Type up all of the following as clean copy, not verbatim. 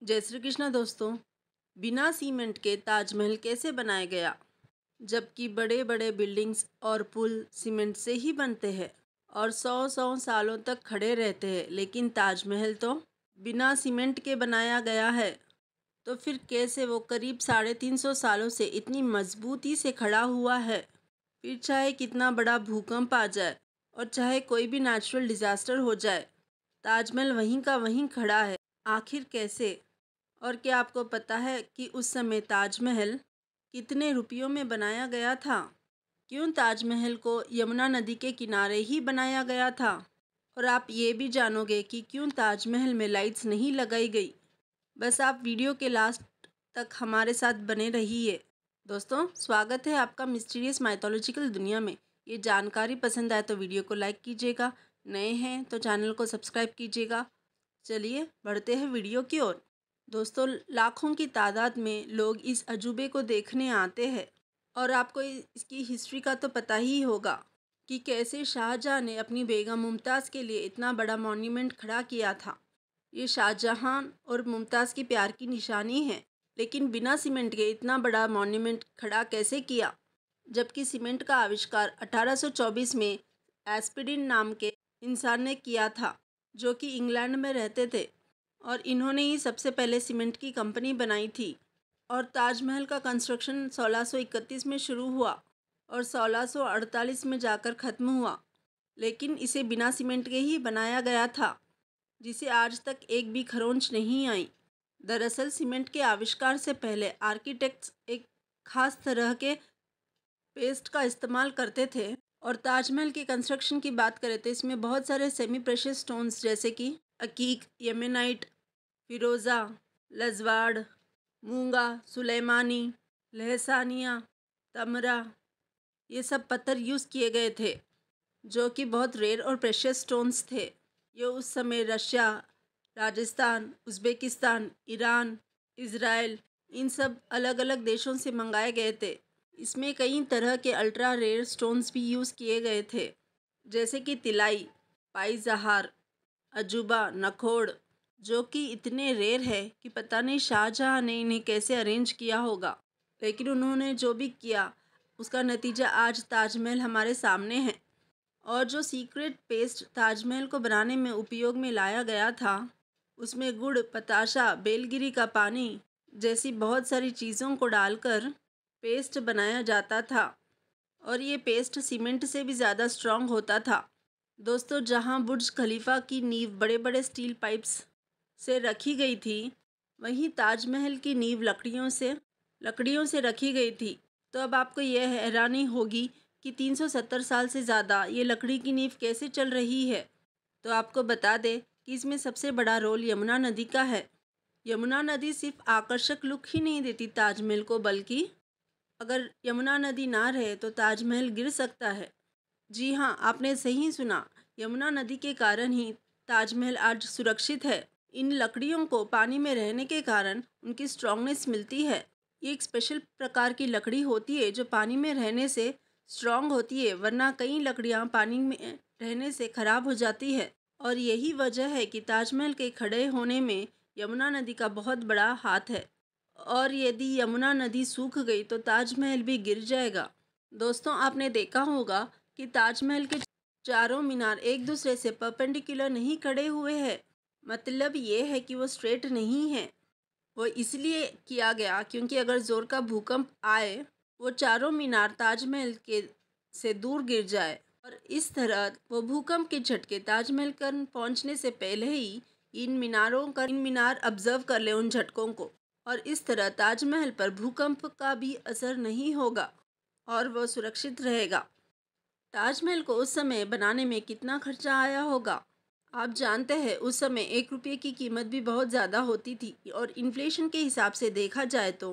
जय श्री कृष्णा दोस्तों। बिना सीमेंट के ताजमहल कैसे बनाया गया? जबकि बड़े बड़े बिल्डिंग्स और पुल सीमेंट से ही बनते हैं और सौ सौ सालों तक खड़े रहते हैं, लेकिन ताजमहल तो बिना सीमेंट के बनाया गया है। तो फिर कैसे वो करीब 350 सालों से इतनी मजबूती से खड़ा हुआ है? फिर चाहे कितना बड़ा भूकंप आ जाए और चाहे कोई भी नेचुरल डिजास्टर हो जाए, ताजमहल वहीं का वहीं खड़ा है। आखिर कैसे? और क्या आपको पता है कि उस समय ताजमहल कितने रुपयों में बनाया गया था? क्यों ताजमहल को यमुना नदी के किनारे ही बनाया गया था? और आप ये भी जानोगे कि क्यों ताजमहल में लाइट्स नहीं लगाई गई। बस आप वीडियो के लास्ट तक हमारे साथ बने रहिए। दोस्तों, स्वागत है आपका मिस्टीरियस माइथोलॉजिकल दुनिया में। ये जानकारी पसंद आए तो वीडियो को लाइक कीजिएगा, नए हैं तो चैनल को सब्सक्राइब कीजिएगा। चलिए बढ़ते हैं वीडियो की ओर। दोस्तों, लाखों की तादाद में लोग इस अजूबे को देखने आते हैं और आपको इसकी हिस्ट्री का तो पता ही होगा कि कैसे शाहजहाँ ने अपनी बेगम मुमताज़ के लिए इतना बड़ा मॉन्यूमेंट खड़ा किया था। ये शाहजहाँ और मुमताज़ की प्यार की निशानी है, लेकिन बिना सीमेंट के इतना बड़ा मॉन्यूमेंट खड़ा कैसे किया? जबकि सीमेंट का आविष्कार 1824 में एस्पिरिन नाम के इंसान ने किया था, जो कि इंग्लैंड में रहते थे, और इन्होंने ही सबसे पहले सीमेंट की कंपनी बनाई थी। और ताजमहल का कंस्ट्रक्शन 1631 में शुरू हुआ और 1648 में जाकर ख़त्म हुआ, लेकिन इसे बिना सीमेंट के ही बनाया गया था, जिसे आज तक एक भी खरोंच नहीं आई। दरअसल सीमेंट के आविष्कार से पहले आर्किटेक्ट्स एक खास तरह के पेस्ट का इस्तेमाल करते थे। और ताजमहल के कंस्ट्रक्शन की बात करें तो इसमें बहुत सारे सेमी प्रेशियस स्टोन्स जैसे कि अकीक, येमेनाइट, फिरोज़ा, लजवाड़, मूंगा, सुलेमानी, लहसानिया, तमरा, ये सब पत्थर यूज़ किए गए थे, जो कि बहुत रेयर और प्रेशियस स्टोन्स थे। ये उस समय Russia, Rajasthan, Uzbekistan, Iran, Israel, इन सब अलग अलग देशों से मंगाए गए थे। इसमें कई तरह के अल्ट्रा रेयर स्टोन्स भी यूज़ किए गए थे, जैसे कि तिलाई, पाई जहार, अजूबा, नखोड़, जो कि इतने रेयर है कि पता नहीं शाहजहाँ ने इन्हें कैसे अरेंज किया होगा, लेकिन उन्होंने जो भी किया उसका नतीजा आज ताजमहल हमारे सामने है। और जो सीक्रेट पेस्ट ताजमहल को बनाने में उपयोग में लाया गया था, उसमें गुड़, पताशा, बेलगिरी का पानी जैसी बहुत सारी चीज़ों को डालकर पेस्ट बनाया जाता था, और ये पेस्ट सीमेंट से भी ज़्यादा स्ट्रॉन्ग होता था। दोस्तों, जहाँ बुर्ज खलीफा की नींव बड़े बड़े स्टील पाइप्स से रखी गई थी, वहीं ताजमहल की नींव लकड़ियों से रखी गई थी। तो अब आपको यह हैरानी होगी कि 370 साल से ज़्यादा ये लकड़ी की नींव कैसे चल रही है। तो आपको बता दें कि इसमें सबसे बड़ा रोल यमुना नदी का है। यमुना नदी सिर्फ आकर्षक लुक ही नहीं देती ताजमहल को, बल्कि अगर यमुना नदी ना रहे तो ताजमहल गिर सकता है। जी हाँ, आपने सही सुना, यमुना नदी के कारण ही ताजमहल आज सुरक्षित है। इन लकड़ियों को पानी में रहने के कारण उनकी स्ट्रॉन्गनेस मिलती है। ये एक स्पेशल प्रकार की लकड़ी होती है जो पानी में रहने से स्ट्रॉन्ग होती है, वरना कई लकड़ियाँ पानी में रहने से ख़राब हो जाती है। और यही वजह है कि ताजमहल के खड़े होने में यमुना नदी का बहुत बड़ा हाथ है। और यदि यमुना नदी सूख गई तो ताजमहल भी गिर जाएगा। दोस्तों, आपने देखा होगा कि ताजमहल के चारों मीनार एक दूसरे से परपेंडिकुलर नहीं खड़े हुए हैं। मतलब ये है कि वो स्ट्रेट नहीं है। वो इसलिए किया गया क्योंकि अगर ज़ोर का भूकंप आए, वो चारों मीनार ताजमहल के से दूर गिर जाए, और इस तरह वो भूकंप के झटके ताजमहल पर पहुंचने से पहले ही इन मीनार ऑब्जर्व कर ले उन झटकों को, और इस तरह ताजमहल पर भूकंप का भी असर नहीं होगा और वो सुरक्षित रहेगा। ताजमहल को उस समय बनाने में कितना खर्चा आया होगा? आप जानते हैं उस समय 1 रुपये की कीमत भी बहुत ज़्यादा होती थी, और इन्फ्लेशन के हिसाब से देखा जाए तो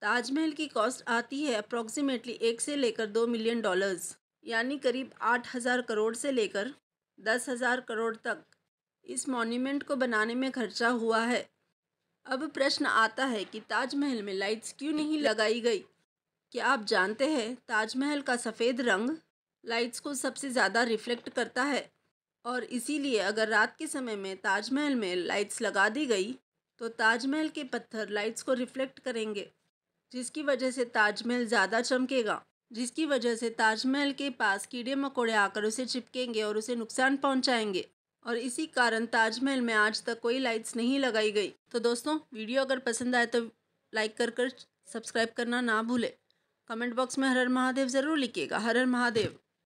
ताजमहल की कॉस्ट आती है अप्रॉक्सीमेटली 1 से लेकर 2 मिलियन डॉलर्स, यानी करीब 8,000 करोड़ से लेकर 10,000 करोड़ तक इस मॉन्यूमेंट को बनाने में खर्चा हुआ है। अब प्रश्न आता है कि ताजमहल में लाइट्स क्यों नहीं लगाई गई? क्या आप जानते हैं ताजमहल का सफ़ेद रंग लाइट्स को सबसे ज़्यादा रिफ्लेक्ट करता है, और इसीलिए अगर रात के समय में ताजमहल में लाइट्स लगा दी गई तो ताजमहल के पत्थर लाइट्स को रिफ्लेक्ट करेंगे, जिसकी वजह से ताजमहल ज़्यादा चमकेगा, जिसकी वजह से ताजमहल के पास कीड़े मकोड़े आकर उसे चिपकेंगे और उसे नुकसान पहुंचाएंगे। और इसी कारण ताजमहल में आज तक कोई लाइट्स नहीं लगाई गई। तो दोस्तों, वीडियो अगर पसंद आए तो लाइक कर सब्सक्राइब करना ना भूले। कमेंट बॉक्स में हर हर महादेव ज़रूर लिखिएगा। हर हर महादेव।